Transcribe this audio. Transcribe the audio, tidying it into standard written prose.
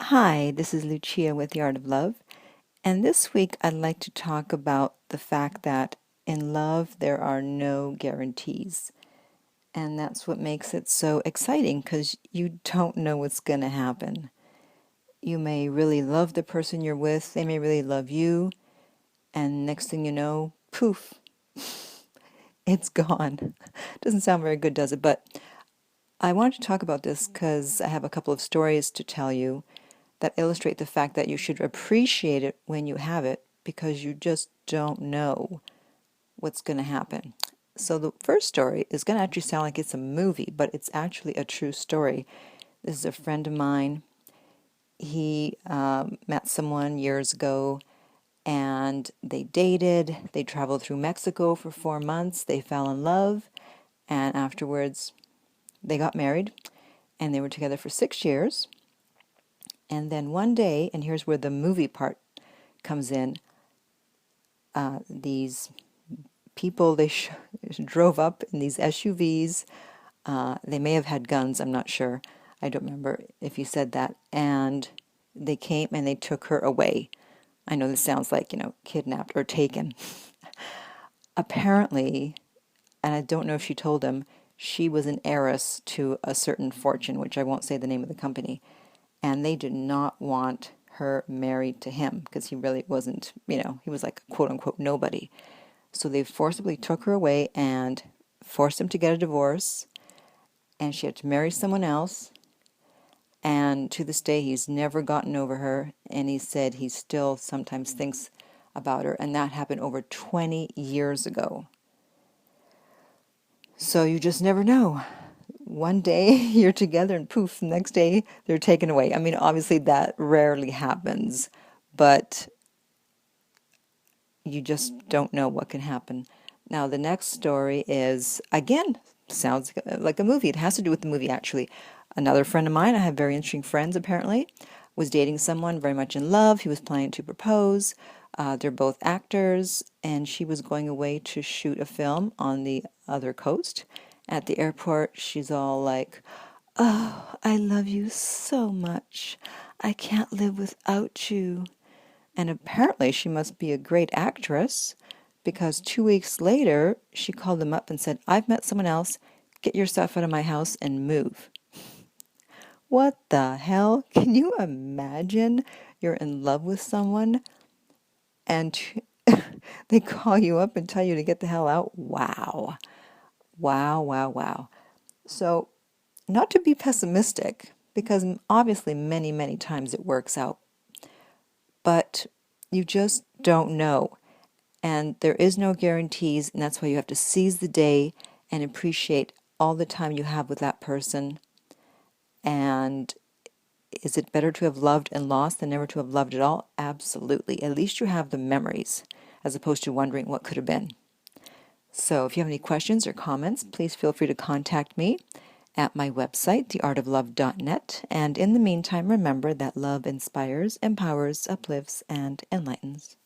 Hi, this is Lucia with The Art of Love, and this week I'd like to talk about the fact that in love there are no guarantees. And that's what makes it so exciting because you don't know what's going to happen. You may really love the person you're with, they may really love you, and next thing you know, poof, it's gone. Doesn't sound very good, does it? But I wanted to talk about this because I have a couple of stories to tell you that illustrate the fact that you should appreciate it when you have it because you just don't know what's going to happen. So the first story is going to actually sound like it's a movie, but it's actually a true story. This is a friend of mine. He met someone years ago and they dated. They traveled through Mexico for 4 months. They fell in love, and afterwards they got married, and they were together for 6 years. And then one day, and here's where the movie part comes in, these people, they drove up in these SUVs. They may have had guns, I'm not sure. I don't remember if he said that. And they came and they took her away. I know this sounds like, kidnapped or taken. Apparently, and I don't know if she told him, she was an heiress to a certain fortune, which I won't say the name of the company. And they did not want her married to him because he really wasn't, he was like a quote-unquote nobody. So they forcibly took her away and forced him to get a divorce, and she had to marry someone else. And to this day, he's never gotten over her, and he said he still sometimes thinks about her, and that happened over 20 years ago. So you just never know. One day you're together and poof, the next day they're taken away. I mean, obviously that rarely happens, but you just don't know what can happen. Now, the next story is, again, sounds like a movie. It has to do with the movie, actually. Another friend of mine, I have very interesting friends apparently, was dating someone very much in love. He was planning to propose. They're both actors, and she was going away to shoot a film on the other coast. At the airport, she's all like, "Oh, I love you so much. I can't live without you." And apparently she must be a great actress because 2 weeks later she called them up and said, "I've met someone else. Get your stuff out of my house and move." What the hell? Can you imagine you're in love with someone and they call you up and tell you to get the hell out? Wow. Wow, wow, wow. So, not to be pessimistic, because obviously many, many times it works out, but you just don't know. And there is no guarantees, and that's why you have to seize the day and appreciate all the time you have with that person. And is it better to have loved and lost than never to have loved at all? Absolutely. At least you have the memories, as opposed to wondering what could have been. So if you have any questions or comments, please feel free to contact me at my website, theartoflove.net. And in the meantime, remember that love inspires, empowers, uplifts, and enlightens.